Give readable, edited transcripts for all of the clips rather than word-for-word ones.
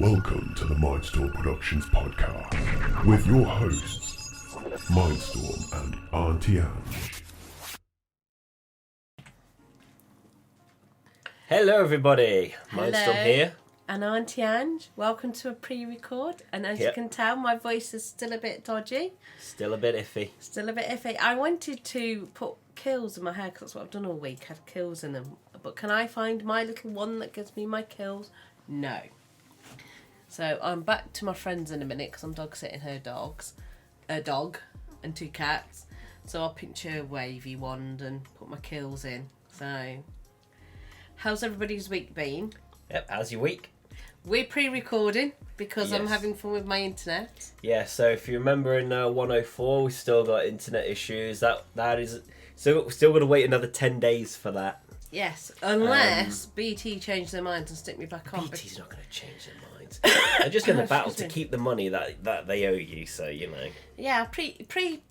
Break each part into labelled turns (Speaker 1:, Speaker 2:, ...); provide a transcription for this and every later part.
Speaker 1: Welcome to the Mindstorm Productions podcast with your hosts, Mindstorm and Auntie Ange.
Speaker 2: Hello everybody, Mindstorm here.
Speaker 3: And Auntie Ange, welcome to a pre-record. And as you can tell, my voice is still a bit dodgy.
Speaker 2: Still a bit iffy.
Speaker 3: I wanted to put kills in my hair because that's what I've done all week, had kills in them. But can I find my little one that gives me my kills? No. So I'm back to my friends in a minute because I'm dog sitting her dogs. A dog and two cats. So I'll pinch her wavy wand and put my kills in. So, how's everybody's week been?
Speaker 2: Yep, how's your week?
Speaker 3: We're pre-recording because
Speaker 2: Yes.
Speaker 3: I'm having fun with my internet.
Speaker 2: Yeah, so if you remember in 104, we still got internet issues. That is still got to wait another 10 days for that.
Speaker 3: Yes, unless BT change their minds and stick me back on.
Speaker 2: BT's not going to change their minds. They're just going to battle to keep the money that they owe you. So you know.
Speaker 3: Yeah,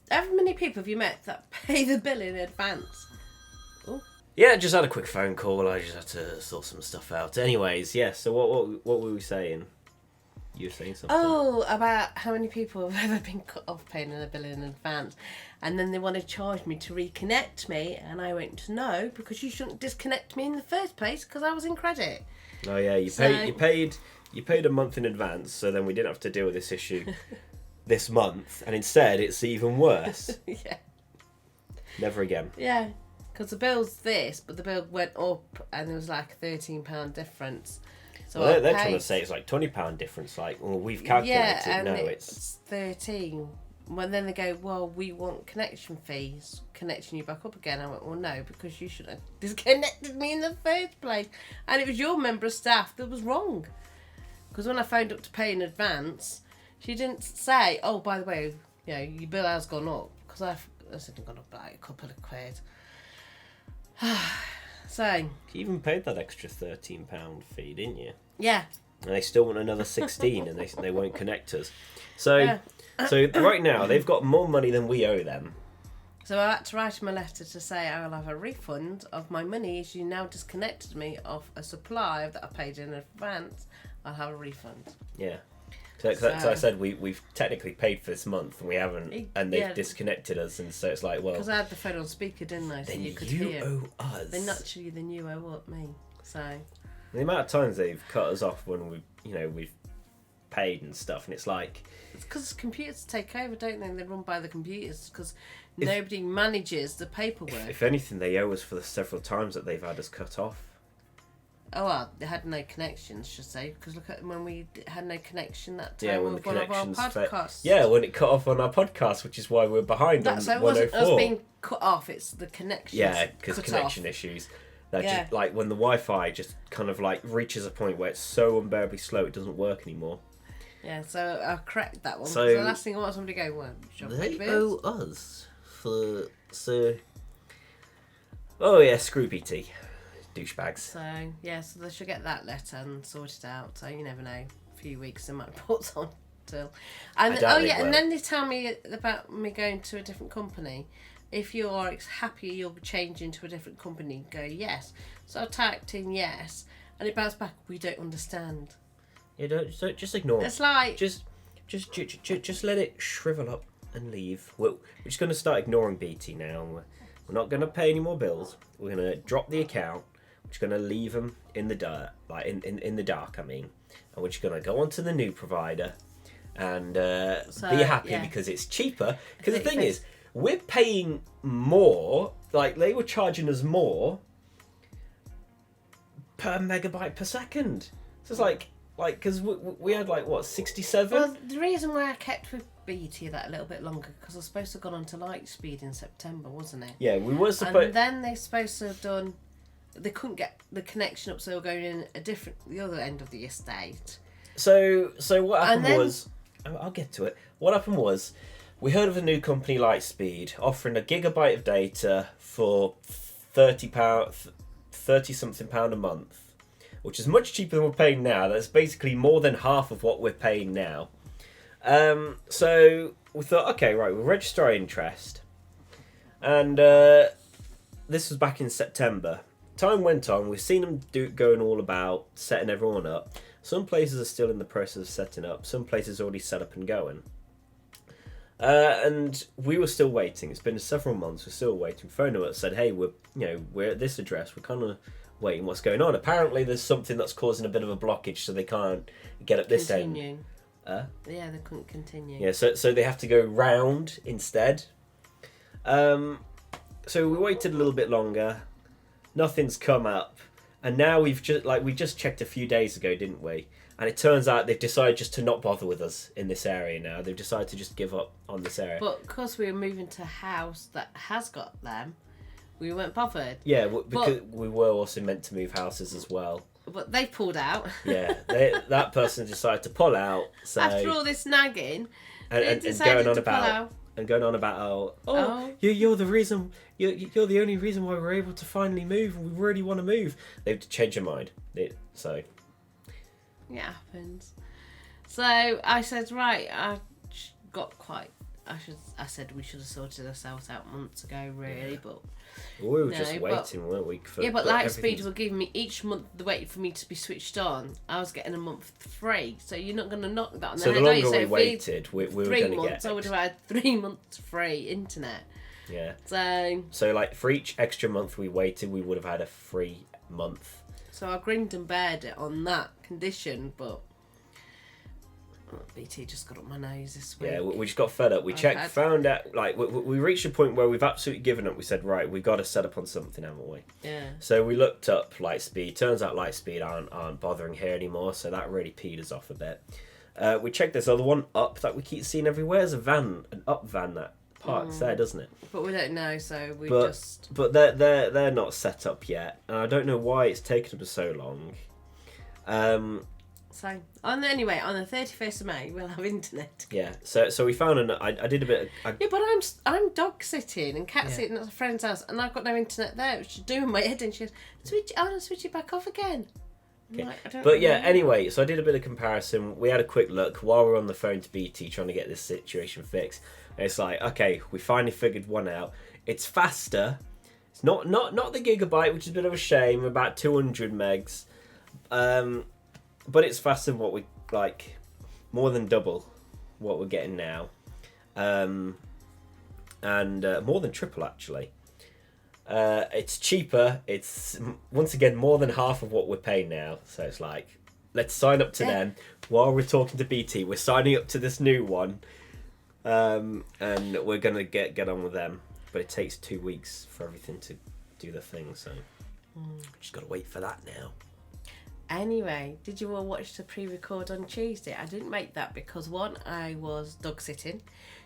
Speaker 3: how many people have you met that pay the bill in advance? Oh.
Speaker 2: Yeah, just had a quick phone call. I just had to sort some stuff out. Anyways, yeah. So what were we saying? You were saying something.
Speaker 3: Oh, about how many people have ever been cut off paying their bill in advance, and then they want to charge me to reconnect me, and I went no because you shouldn't disconnect me in the first place because I was in credit.
Speaker 2: Oh yeah, you paid a month in advance, so then we didn't have to deal with this issue this month, and instead it's even worse.
Speaker 3: Yeah.
Speaker 2: Never again.
Speaker 3: Yeah, because the bill's this, but the bill went up, and there was like a £13 difference. So
Speaker 2: Well, they're trying to say it's like £20 difference. Like, well, we've calculated
Speaker 3: and
Speaker 2: no,
Speaker 3: it's 13. Well, then they go, well, we want connection fees, connecting you back up again. I went, well, no, because you should have disconnected me in the first place. And it was your member of staff that was wrong. Because when I phoned up to pay in advance, she didn't say, oh, by the way, you know, your bill has gone up. Because I said it gone up by a couple of quid. So
Speaker 2: you even paid that extra £13 fee, didn't you?
Speaker 3: yeah.
Speaker 2: And they still want another 16, and they won't connect us. So,
Speaker 3: Yeah.
Speaker 2: so right now they've got more money than we owe them.
Speaker 3: So I had to write him a letter to say I will have a refund of my money as you now disconnected me off a supply that I paid in advance. I'll have a refund.
Speaker 2: Yeah. So I said we've technically paid for this month and we haven't, and they've disconnected us, and so it's like, well,
Speaker 3: because I had the phone on speaker, didn't I? So
Speaker 2: then
Speaker 3: you could
Speaker 2: you
Speaker 3: hear.
Speaker 2: owe us.
Speaker 3: Then you owe up me. So
Speaker 2: The amount of times they've cut us off when we've paid and stuff, and it's like,
Speaker 3: it's because computers take over, don't they? They run by the computers because nobody manages the paperwork.
Speaker 2: if anything, they owe us for the several times that they've had us cut off.
Speaker 3: Oh well, they had no connections, should say, because look at when we had no connection that time.
Speaker 2: Yeah, when the
Speaker 3: with one of our
Speaker 2: connections
Speaker 3: podcasts.
Speaker 2: Yeah, when it cut off on our podcast, which is why we're behind on
Speaker 3: So it
Speaker 2: 104.
Speaker 3: wasn't us being cut off; it's the connection.
Speaker 2: Yeah, because connection issues. That just like when the Wi-Fi just kind of like reaches a point where it's so unbearably slow, it doesn't work anymore.
Speaker 3: Yeah, so I'll correct that one.
Speaker 2: So
Speaker 3: the last thing I want somebody to go, well,
Speaker 2: they owe us for Oh yeah, screw BT, douchebags.
Speaker 3: So yeah, so they should get that letter and sort it out. So you never know, a few weeks they might put on till. And and then they tell me about me going to a different company. If you are happy you're changing to a different company, go yes. So I typed in yes, and it bounced back. We don't understand.
Speaker 2: Yeah, don't just ignore.
Speaker 3: It's like
Speaker 2: just let it shrivel up and leave. We're just going to start ignoring BT now. We're not going to pay any more bills. We're going to drop the account. We're just going to leave them in the dirt, like in the dark. I mean, and we're just going to go on to the new provider and be happy because it's cheaper. Because the thing is, we're paying more. Like they were charging us more per megabyte per second. So it's like because we had like what 67.
Speaker 3: Well, the reason why I kept with BT that a little bit longer because I was supposed to have gone on to Lightspeed in September, wasn't it?
Speaker 2: Yeah, we were supposed.
Speaker 3: And then they're supposed to have done. They couldn't get the connection up, so they were going in the other end of the estate.
Speaker 2: So what happened was, I'll get to it. What happened was, we heard of a new company, Lightspeed, offering a gigabyte of data for £30-something a month, which is much cheaper than we're paying now. That's basically more than half of what we're paying now. So we thought, okay, right, we'll register our interest. And this was back in September. time went on. We've seen them going all about setting everyone up. Some places are still in the process of setting up. Some places already set up and going. And we were still waiting. It's been several months. We're still waiting. Phoned them up, said, "Hey, we're at this address. We're kind of waiting. What's going on?" Apparently, there's something that's causing a bit of a blockage, so they can't get up this end.
Speaker 3: Yeah, they couldn't continue.
Speaker 2: Yeah, so they have to go round instead. So we waited a little bit longer. Nothing's come up, and now we just checked a few days ago, didn't we? And it turns out they've decided just to not bother with us in this area now. They've decided to just give up on this area.
Speaker 3: But because we were moving to a house that has got them, we weren't bothered.
Speaker 2: Yeah, because we were also meant to move houses as well.
Speaker 3: But they pulled out.
Speaker 2: Yeah, that person decided to pull out. So
Speaker 3: after all this nagging,
Speaker 2: and
Speaker 3: decided
Speaker 2: going on
Speaker 3: to pull
Speaker 2: about
Speaker 3: out.
Speaker 2: and going on about you're the reason you're the only reason why we're able to finally move. We really want to move. They have to change their mind. So.
Speaker 3: It happens. So I said, right, I said we should have sorted ourselves out months ago, really, but
Speaker 2: we were just waiting, weren't we?
Speaker 3: But Lightspeed were giving me each month the wait for me to be switched on. I was getting a month free, so you're not going to knock that on the head.
Speaker 2: So the longer we waited, we were going to get.
Speaker 3: I would have had 3 months free internet.
Speaker 2: Yeah.
Speaker 3: So
Speaker 2: like for each extra month we waited, we would have had a free month.
Speaker 3: So I grinned and bared it on that condition, but BT just got up my nose this week.
Speaker 2: Yeah, we just got fed up. We found out, like, we reached a point where we've absolutely given up. We said, right, we've got to set up on something, haven't we?
Speaker 3: Yeah.
Speaker 2: So we looked up Lightspeed. Turns out Lightspeed aren't bothering here anymore, so that really peed us off a bit. We checked this other one up that we keep seeing everywhere. There's an up van that parks there, doesn't it?
Speaker 3: But we don't know, so
Speaker 2: But they're not set up yet, and I don't know why it's taken them so long.
Speaker 3: So anyway, on the 31st of May, we'll have internet.
Speaker 2: Yeah. So we found I did a bit.
Speaker 3: Yeah, but I'm dog sitting and cat sitting at a friend's house, and I've got no internet there. She's doing my head, and she goes, switch it back off again.
Speaker 2: Okay.
Speaker 3: Like, I don't
Speaker 2: But
Speaker 3: know.
Speaker 2: yeah, anyway, so I did a bit of comparison. We had a quick look while we were on the phone to BT trying to get this situation fixed. And it's like, okay, we finally figured one out. It's faster. It's not the gigabyte, which is a bit of a shame, about 200 megs. But it's faster than what we like, more than double what we're getting now. And more than triple actually. It's cheaper. It's once again more than half of what we're paying now. So it's like, let's sign up to them while we're talking to BT. We're signing up to this new one, and we're gonna get on with them. But it takes 2 weeks for everything to do the thing. So just gotta wait for that now.
Speaker 3: Anyway, did you all watch the pre-record on Tuesday? I didn't make that because 1, I was dog sitting.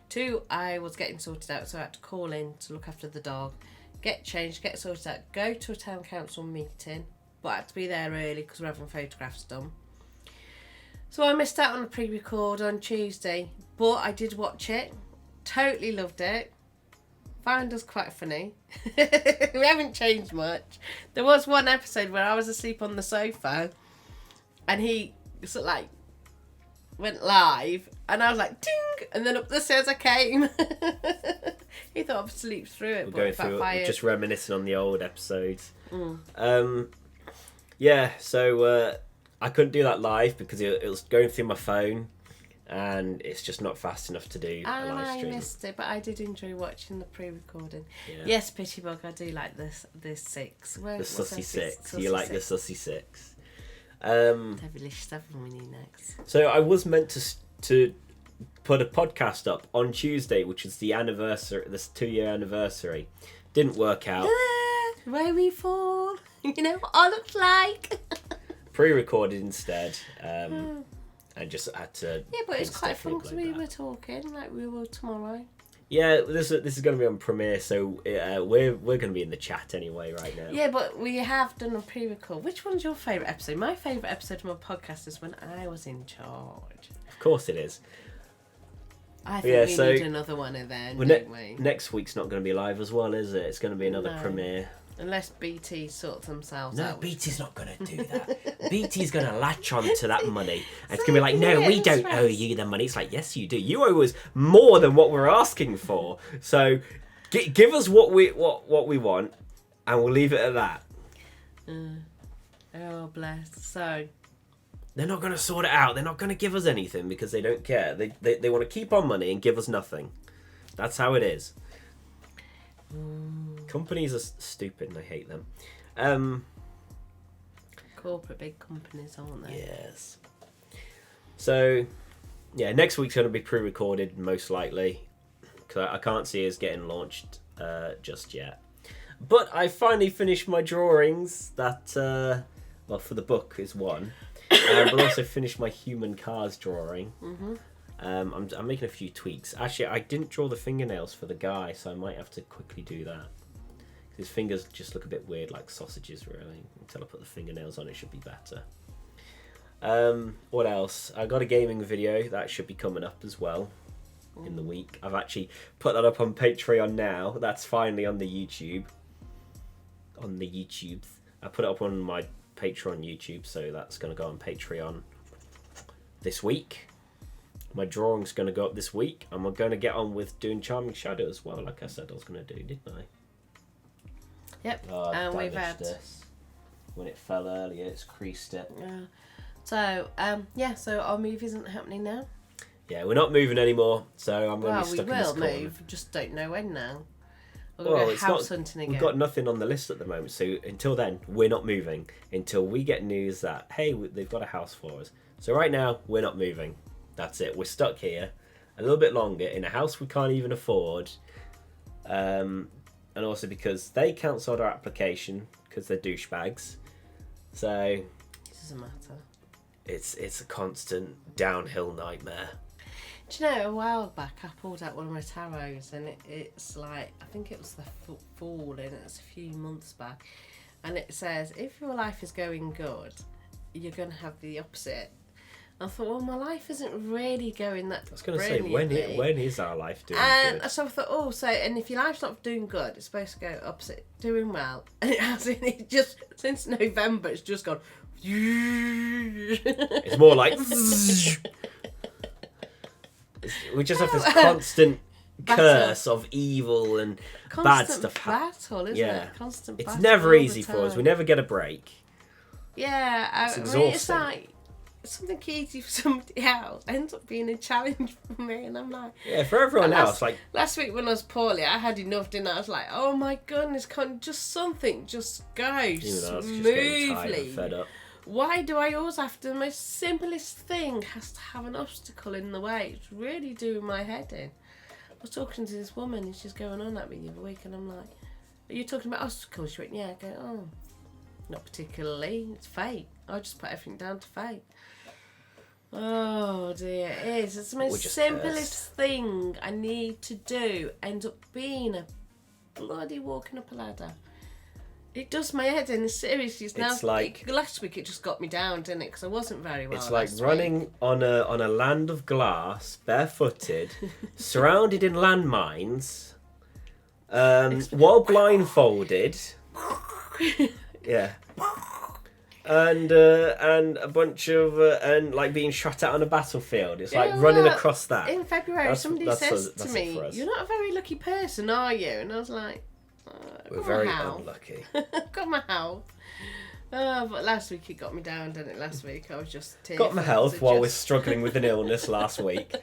Speaker 3: 2, I was getting sorted out, so I had to call in to look after the dog, get changed, get sorted out, go to a town council meeting, but I had to be there early because we're having photographs done. So I missed out on the pre-record on Tuesday, but I did watch it, totally loved it, found us quite funny. We haven't changed much. There was one episode where I was asleep on the sofa and he sort of like went live and I was like ting, and then up the stairs I came. He thought I'd sleep through it.
Speaker 2: We're just reminiscing on the old episodes.
Speaker 3: Mm.
Speaker 2: Yeah, so I couldn't do that live because it was going through my phone. And it's just not fast enough to do a live stream.
Speaker 3: I missed it, but I did enjoy watching the pre-recording.
Speaker 2: Yeah.
Speaker 3: Yes, Pitybug, I do like this 6.
Speaker 2: The sussy 6. You like the sussy 6.
Speaker 3: Devilish 7 we need next.
Speaker 2: So I was meant to put a podcast up on Tuesday, which is the anniversary, this 2-year anniversary. Didn't work out.
Speaker 3: Where we fall. You know what I look like.
Speaker 2: Pre-recorded instead. And just had to.
Speaker 3: Yeah, but it's quite fun because we were talking like we will tomorrow.
Speaker 2: Yeah, this is going to be on premiere, so we're going to be in the chat anyway right now.
Speaker 3: Yeah, but we have done a pre-record. Which one's your favourite episode? My favourite episode of my podcast is when I was in charge.
Speaker 2: Of course it is.
Speaker 3: I think we need another one of them, don't we?
Speaker 2: Next week's not going to be live as well, is it? It's going to be another premiere.
Speaker 3: Unless BT sorts themselves out.
Speaker 2: No, BT's not going to do that. BT's going to latch on to that money. And it's going to be like, no, we don't owe you the money. It's like, yes, you do. You owe us more than what we're asking for. So give us what we want, and we'll leave it at that.
Speaker 3: Oh, bless. So...
Speaker 2: They're not going to sort it out. They're not going to give us anything because they don't care. They want to keep our money and give us nothing. That's how it is. Companies are stupid and I hate them.
Speaker 3: Corporate big companies, aren't they?
Speaker 2: Yes. So, yeah, next week's going to be pre-recorded most likely. Because I can't see us getting launched just yet. But I finally finished my drawings that, well, for the book is one. But also finished my human cars drawing. I'm making a few tweaks. Actually, I didn't draw the fingernails for the guy, so I might have to quickly do that. His fingers just look a bit weird, like sausages, really. Until I put the fingernails on, it should be better. What else? I got a gaming video that should be coming up as well in the week. I've actually put that up on Patreon now. That's finally on the YouTube. I put it up on my Patreon YouTube, so that's going to go on Patreon this week. My drawing's going to go up this week, and we're going to get on with doing Charming Shadow as well, like I said I was going to do, didn't I?
Speaker 3: Yep,
Speaker 2: Oh,
Speaker 3: and we've had...
Speaker 2: this. When it fell earlier, it's creased it.
Speaker 3: So our move isn't happening now.
Speaker 2: Yeah, we're not moving anymore, so I'm going to be stuck in this corner.
Speaker 3: Well, we will move, just don't know when now.
Speaker 2: Well,
Speaker 3: go house hunting again.
Speaker 2: We've got nothing on the list at the moment, so until then, we're not moving. Until we get news that, hey, they've got a house for us. So right now, we're not moving. That's it. We're stuck here a little bit longer in a house we can't even afford. And also because they cancelled our application because they're douchebags. So...
Speaker 3: It doesn't matter.
Speaker 2: It's a constant downhill nightmare.
Speaker 3: Do you know, a while back I pulled out one of my tarots and it's like, I think it was the Fool, and it's a few months back, and it says, if your life is going good, you're going to have the opposite. I thought, well, my life isn't really going that.
Speaker 2: I was going to say, when is our life doing
Speaker 3: good?
Speaker 2: And
Speaker 3: so I thought, and if your life's not doing good, it's supposed to go opposite, doing well. And it hasn't, it just, since November, it's just gone.
Speaker 2: It's more like... We just have this constant curse of evil and bad stuff.
Speaker 3: Battle, isn't it? Constant
Speaker 2: it's
Speaker 3: battle.
Speaker 2: It's never easy
Speaker 3: for
Speaker 2: us. We never get a break.
Speaker 3: Yeah,
Speaker 2: it's exhausting.
Speaker 3: It's like something easy for somebody else ends up being a challenge for me, and I'm like,
Speaker 2: yeah, for everyone else. Like
Speaker 3: last week when I was poorly, I had enough, didn't I? I was like, oh my goodness, can't just something just go smoothly.
Speaker 2: Fed up.
Speaker 3: Why do I always have to? The most simplest thing has to have an obstacle in the way. It's really doing my head in. I was talking to this woman and she's going on at me the other week, and I'm like, are you talking about obstacles? She went, yeah. I go, oh, not particularly. It's fate. I just put everything down to fate. Oh dear, it is. It's the most simplest thing I need to do. Ends up being a bloody walking up a ladder. It does my head in. Seriously, now.
Speaker 2: It's like
Speaker 3: last week. It just got me down, didn't it? Because I wasn't very well.
Speaker 2: It's like running on a land of glass, barefooted, surrounded in landmines, while blindfolded. Yeah. And a bunch of and like being shot at on a battlefield. It's like running across that.
Speaker 3: In February, somebody says to me, "You're not a very lucky person, are you?" And I was like,
Speaker 2: "We're very unlucky."
Speaker 3: Got my health. But last week it got me down, didn't it? Last week I was just
Speaker 2: tearful. Got my health while we're struggling with an illness last week.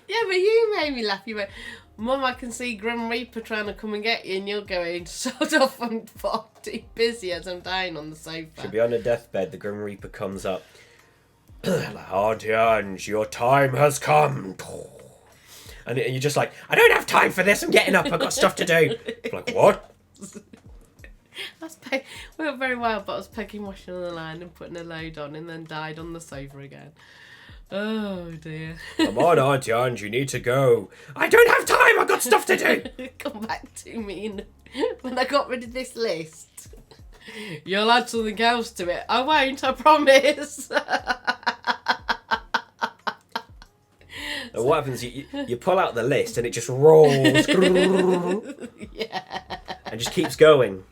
Speaker 3: Yeah, but you made me laugh. You went, Mum, I can see Grim Reaper trying to come and get you, and you're going, sort off, I'm far too busy as I'm dying on the sofa.
Speaker 2: She'll be on her deathbed, the Grim Reaper comes up. Like, Auntie Ange, your time has come. And you're just like, I don't have time for this, I'm getting up, I've got stuff to do. Like, what?
Speaker 3: We went very well, but I was pegging washing on the line and putting a load on, and then died on the sofa again. Oh dear.
Speaker 2: Come on, Auntie Ange, you need to go. I don't have time, I've got stuff to do.
Speaker 3: Come back to me when I got rid of this list. You'll add something else to it. I won't, I promise.
Speaker 2: And what happens, you pull out the list and it just rolls.
Speaker 3: Yeah.
Speaker 2: And just keeps going.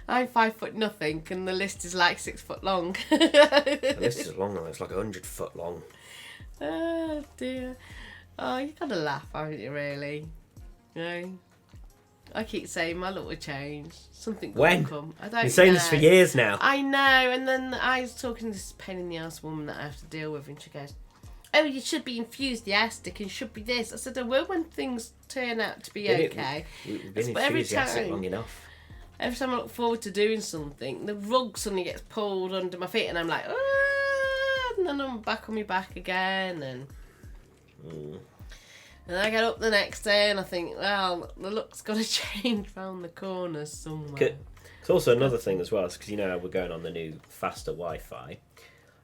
Speaker 3: I'm 5 foot nothing, and the list is like 6 foot long.
Speaker 2: The list is long, it's like 100 foot long.
Speaker 3: Oh dear. Oh, you gotta laugh, haven't you? Really? No. I keep saying my luck will change. Something good
Speaker 2: When?
Speaker 3: will come. I don't
Speaker 2: You've been saying
Speaker 3: know.
Speaker 2: this for years now.
Speaker 3: I know, and then I was talking to this pain in the ass woman that I have to deal with, and she goes, "Oh, you should be enthusiastic and should be this." I said, "I will when things turn out to be okay."
Speaker 2: We've been
Speaker 3: But every
Speaker 2: enthusiastic
Speaker 3: time-
Speaker 2: long enough.
Speaker 3: Every time I look forward to doing something, the rug suddenly gets pulled under my feet, and I'm like, "Ah," and then I'm back on my back again, and I get up the next day and I think, well, the look's got to change round the corners somewhere.
Speaker 2: It's also another thing as well, because you know how we're going on the new faster Wi-Fi.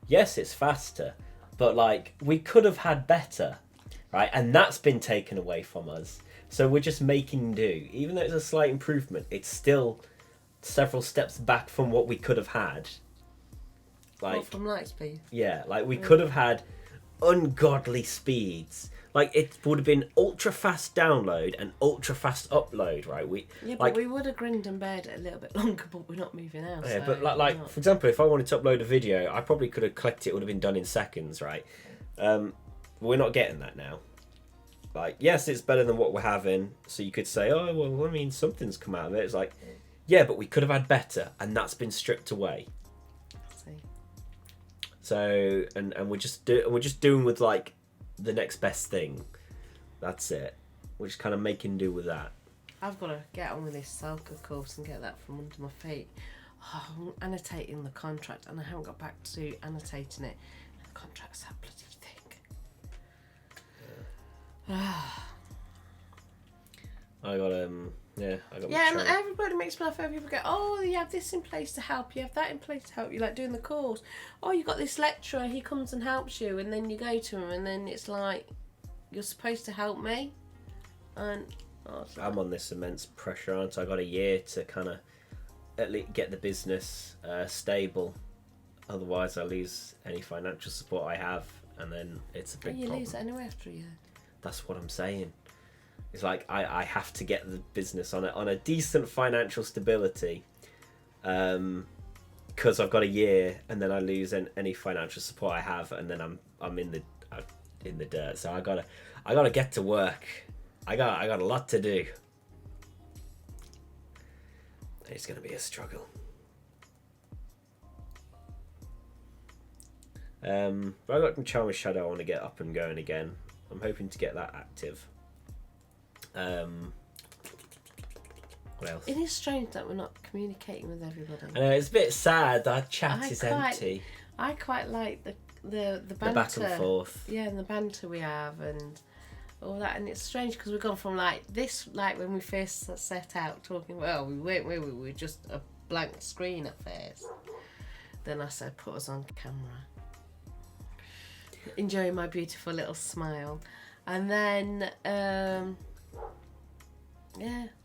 Speaker 2: Yes, it's faster, but like we could have had better, right? And that's been taken away from us. So we're just making do. Even though it's a slight improvement, it's still several steps back from what we could have had. Like
Speaker 3: from Lightspeed.
Speaker 2: Yeah, like we could have had ungodly speeds. Like it would have been ultra fast download and ultra fast upload, right?
Speaker 3: But we would have grinned and bared it a little bit longer, but we're not moving out.
Speaker 2: Yeah,
Speaker 3: so
Speaker 2: but like for example, if I wanted to upload a video, I probably could have clicked it. It would have been done in seconds, right? We're not getting that now. Like, yes, it's better than what we're having. So you could say, oh well, I mean, something's come out of it. It's like, yeah, but we could have had better, and that's been stripped away.
Speaker 3: See.
Speaker 2: So and we're just doing with like the next best thing. That's it. We're just kind of making do with that.
Speaker 3: I've got to get on with this Salka course and get that from under my feet. Oh, I'm annotating the contract and I haven't got back to annotating it. The contract's that bloody thick.
Speaker 2: I got
Speaker 3: Yeah, and everybody makes me laugh. People go, "Oh, you have this in place to help you. You have that in place to help you." Like doing the course. Oh, you got this lecturer. He comes and helps you, and then you go to him, and then it's like you're supposed to help me. And
Speaker 2: I'm on this immense pressure, aren't I? I got a year to kind of at least get the business stable. Otherwise, I lose any financial support I have, and then it's a big problem.
Speaker 3: Lose it anyway after a year.
Speaker 2: That's what I'm saying. It's like I have to get the business on a decent financial stability, because I've got a year, and then I lose any financial support I have, and then I'm in the dirt. So I gotta get to work. I got a lot to do. It's gonna be a struggle. But I got Charmer's Shadow. I want to get up and going again. I'm hoping to get that active. What else?
Speaker 3: It is strange that we're not communicating with everybody.
Speaker 2: I know, it's a bit sad. Our chat is empty.
Speaker 3: I quite like the banter.
Speaker 2: The back and forth.
Speaker 3: Yeah, and the banter we have and all that. And it's strange because we've gone from like this, like when we first set out talking. Well, we were just a blank screen at first. Then I said, put us on camera. Enjoying my beautiful little smile. And then, yeah,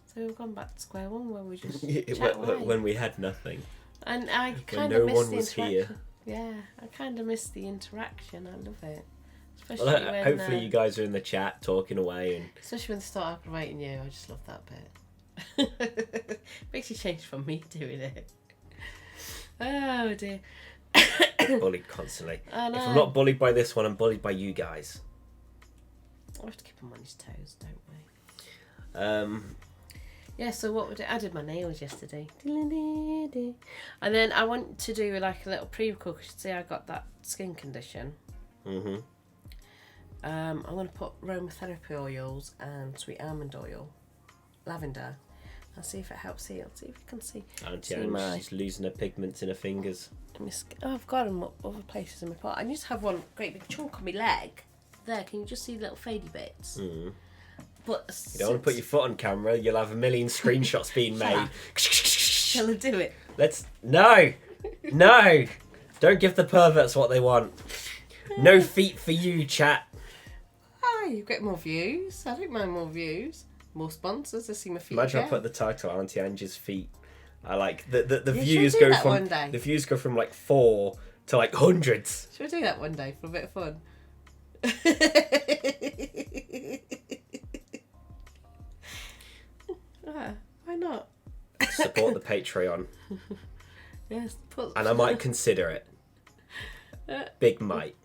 Speaker 3: so we've gone back to square one where we just chat away.
Speaker 2: When we had nothing.
Speaker 3: And I kind
Speaker 2: no
Speaker 3: of miss
Speaker 2: one
Speaker 3: the
Speaker 2: was
Speaker 3: interaction.
Speaker 2: here.
Speaker 3: Yeah, I kind of miss the interaction. I love it. Especially
Speaker 2: Well,
Speaker 3: when,
Speaker 2: hopefully you guys are in the chat talking away. And
Speaker 3: especially when they start aggravating you. I just love that bit. Makes you change from me doing it. Oh dear.
Speaker 2: bullied constantly.
Speaker 3: I know.
Speaker 2: If I'm not bullied by this one, I'm bullied by you guys.
Speaker 3: We have to keep him on his toes, don't we? Yeah, so what would I did my nails yesterday. And then I went to do like a little pre-record because you see I got that skin condition.
Speaker 2: Mm-hmm.
Speaker 3: I'm going to put aromatherapy oils and sweet almond oil, lavender. I'll see if it helps heal. See if you can see.
Speaker 2: Auntie Ange, she's losing her pigments in her fingers.
Speaker 3: Oh, I've got them other places in my pot. I used to have one great big chunk on my leg. There, can you just see the little fadey bits?
Speaker 2: Mm.
Speaker 3: But
Speaker 2: you don't want to put your foot on camera. You'll have a million screenshots being made.
Speaker 3: Shall I do it?
Speaker 2: No. Don't give the perverts what they want. No feet for you, chat.
Speaker 3: Oh, you get more views. I don't mind more views. More sponsors. I see my feet.
Speaker 2: Imagine
Speaker 3: again.
Speaker 2: I put the title Auntie Ange's feet. I like the
Speaker 3: Yeah,
Speaker 2: views
Speaker 3: should we do
Speaker 2: go
Speaker 3: that
Speaker 2: from
Speaker 3: one day?
Speaker 2: the views go from like 4 to like hundreds.
Speaker 3: Should we do that one day for a bit of fun? Why not?
Speaker 2: Support the Patreon.
Speaker 3: Yes,
Speaker 2: And I might consider it. Big might.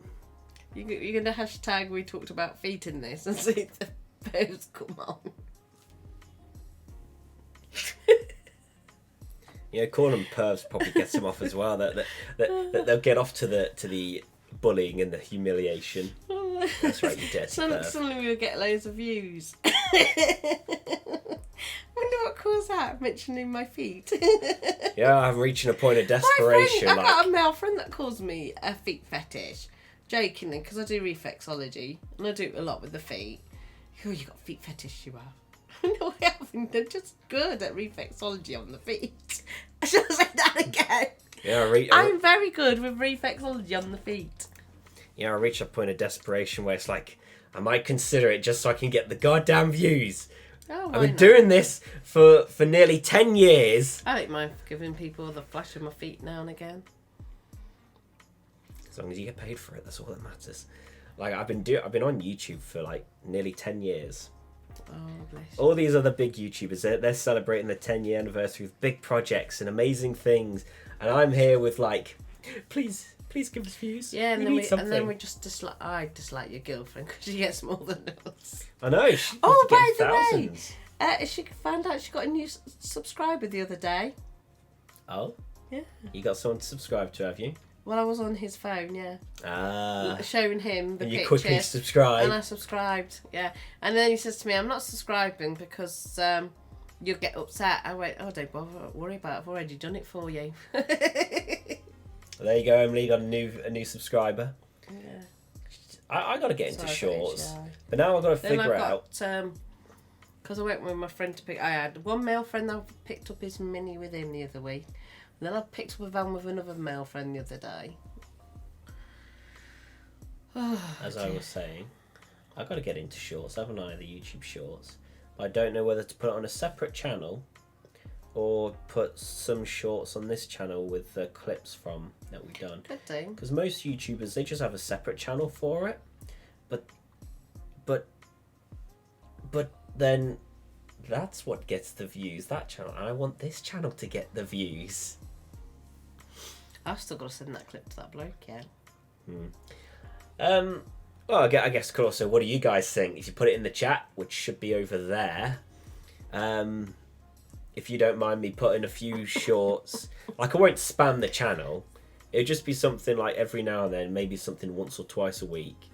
Speaker 3: You're gonna hashtag we talked about feet in this and see if the posts come on.
Speaker 2: Yeah, calling them pervs probably gets them off as well. That they'll get off to the bullying and the humiliation. That's right, you dirty perv.
Speaker 3: Suddenly we'll get loads of views. Wonder what caused that, mentioning my feet.
Speaker 2: Yeah, I'm reaching a point of desperation.
Speaker 3: I've got a male friend that calls me a feet fetish. Jokingly, because I do reflexology, and I do a lot with the feet. Oh, you got feet fetish, you have. No, I haven't. They're just good at reflexology on the feet. I should have said that again.
Speaker 2: Yeah,
Speaker 3: I'm very good with reflexology on the feet.
Speaker 2: Yeah, I reach a point of desperation where it's like, I might consider it just so I can get the goddamn views.
Speaker 3: Oh,
Speaker 2: I've been doing this for nearly 10 years.
Speaker 3: I don't mind giving people the flash of my feet now and again.
Speaker 2: As long as you get paid for it, that's all that matters. Like, I've been on YouTube for like nearly 10 years.
Speaker 3: Oh, bless you.
Speaker 2: All these other big YouTubers, they're celebrating the 10-year anniversary with big projects and amazing things. And I'm here with like, please give us views.
Speaker 3: Yeah, and
Speaker 2: we
Speaker 3: just dislike your girlfriend because she gets more than us.
Speaker 2: I know. She
Speaker 3: By the
Speaker 2: thousands.
Speaker 3: way, she found out she got a new subscriber the other day.
Speaker 2: Oh?
Speaker 3: Yeah.
Speaker 2: You got someone to subscribe to, have you?
Speaker 3: Well, I was on his phone, yeah.
Speaker 2: Ah.
Speaker 3: Showing him the
Speaker 2: and
Speaker 3: picture.
Speaker 2: you quickly subscribed.
Speaker 3: And I subscribed, yeah. And then he says to me, I'm not subscribing because you'll get upset. I went, oh, don't worry about it. I've already done it for you.
Speaker 2: Well, there you go, Emily. You got a new subscriber.
Speaker 3: Yeah.
Speaker 2: I got to get into
Speaker 3: So
Speaker 2: shorts. But now I've got to figure out...
Speaker 3: Because I went with my friend to pick... I had one male friend that picked up his mini with him the other week. And then I picked up a van with another male friend the other day.
Speaker 2: As I was saying, I've got to get into shorts, haven't I? The YouTube shorts. I don't know whether to put it on a separate channel or put some shorts on this channel with the clips from that we've done.
Speaker 3: Good thing.
Speaker 2: Because most YouTubers, they just have a separate channel for it. But then that's what gets the views, that channel. I want this channel to get the views.
Speaker 3: I've still got to send that clip to that bloke, yeah.
Speaker 2: Well, I guess, also, what do you guys think? If you put it in the chat, which should be over there, if you don't mind me putting a few shorts, like I won't spam the channel, it'll just be something like every now and then, maybe something once or twice a week,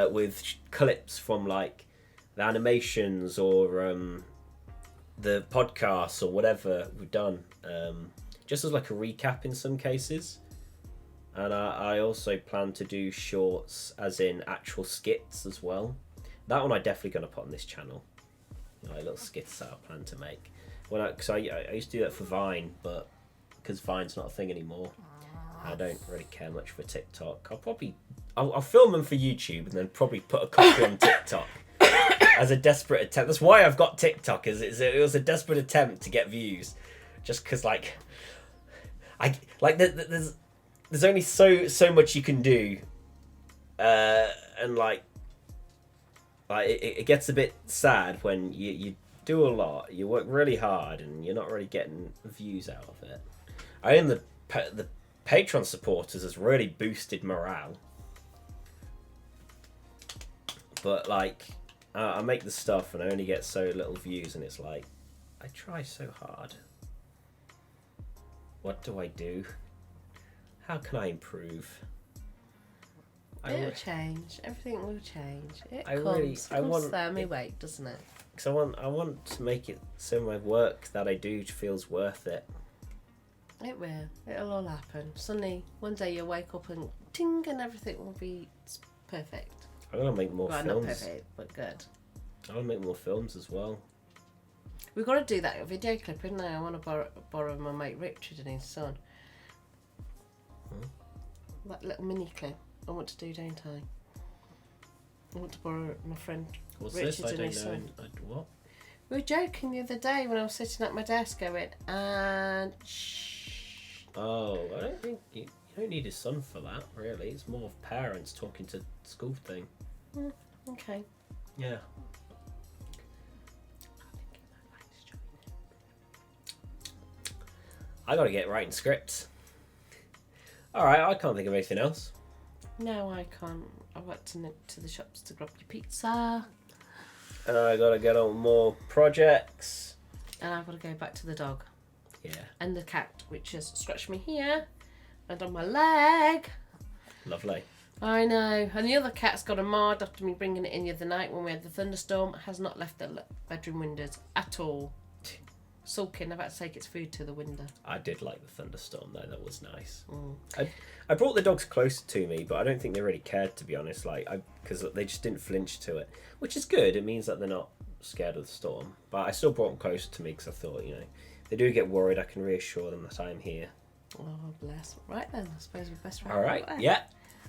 Speaker 2: with clips from like the animations or the podcasts or whatever we've done, just as like a recap in some cases. And I also plan to do shorts as in actual skits as well. That one I'm definitely going to put on this channel. Like little skits that I plan to make. Because I used to do that for Vine, but because Vine's not a thing anymore, I don't really care much for TikTok. I'll film them for YouTube and then probably put a copy on TikTok as a desperate attempt. That's why I've got TikTok. It was a desperate attempt to get views, just because there's only so much you can do, and it gets a bit sad when you do a lot, you work really hard, and you're not really getting views out of it. I think the Patreon supporters has really boosted morale, but I make the stuff and I only get so little views, and it's like I try so hard. What do I do? How can I improve?
Speaker 3: It'll change. Everything will change. It
Speaker 2: I want
Speaker 3: there my weight, doesn't it?
Speaker 2: Because I want to make it so my work that I do feels worth it.
Speaker 3: It will. It'll all happen. Suddenly, one day you'll wake up and ting, and everything will be perfect.
Speaker 2: I want to make more films.
Speaker 3: Not perfect, but good.
Speaker 2: I want to make more films as well.
Speaker 3: We've got to do that video clip, isn't I? I want to borrow my mate Richard and his son. That little mini clip I want to do, don't I? I want to borrow my friend Richard and his son.
Speaker 2: What?
Speaker 3: We were joking the other day when I was sitting at my desk going, and
Speaker 2: Oh, I don't think you don't need his son for that, really. It's more of parents talking to school thing.
Speaker 3: Okay.
Speaker 2: Yeah. I gotta get writing scripts. Alright, I can't think of anything else.
Speaker 3: No, I can't. I went to the shops to grab your pizza.
Speaker 2: And I gotta get on more projects.
Speaker 3: And I've got to go back to the dog.
Speaker 2: Yeah.
Speaker 3: And the cat, which has scratched me here and on my leg.
Speaker 2: Lovely.
Speaker 3: I know. And the other cat's got a mard after me bringing it in the other night when we had the thunderstorm. It has not left the bedroom windows at all. Sulking. I've had to take its food to the window.
Speaker 2: I did like the thunderstorm though. That was nice. I brought the dogs closer to me, but I don't think they really cared, to be honest. Because they just didn't flinch to it, which is good. It means that they're not scared of the storm. But I still brought them closer to me because I thought, if they do get worried, I can reassure them that I'm here.
Speaker 3: Oh, bless. Right then, I suppose we're best right.
Speaker 2: All right. Yeah.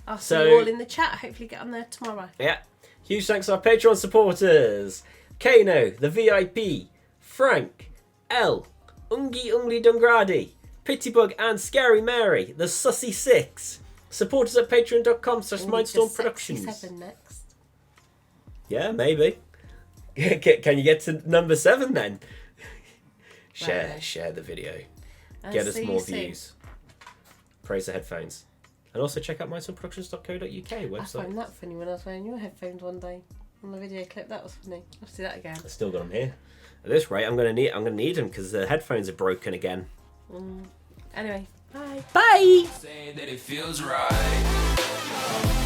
Speaker 3: I'll see you all in the chat. Hopefully get on there tomorrow.
Speaker 2: Yeah. Huge thanks to our Patreon supporters: Caino, the VIP, Frank, L, Nggyunglydngraady, Pitybug and Scary Mary, the Sussy Six. Support us at patreon.com/Mindstorm Productions.
Speaker 3: 7 next.
Speaker 2: Yeah, maybe. Can you get to number 7 then? Share the video. Get us more views. Praise the headphones. And also check out mindstormproductions.co.uk website.
Speaker 3: I found that funny when I was wearing your headphones one day on the video clip. That was funny. I'll see that again.
Speaker 2: I still got them here. At this rate, I'm gonna need them because the headphones are broken again.
Speaker 3: Anyway, bye.
Speaker 2: Bye.
Speaker 4: Saying that it feels right.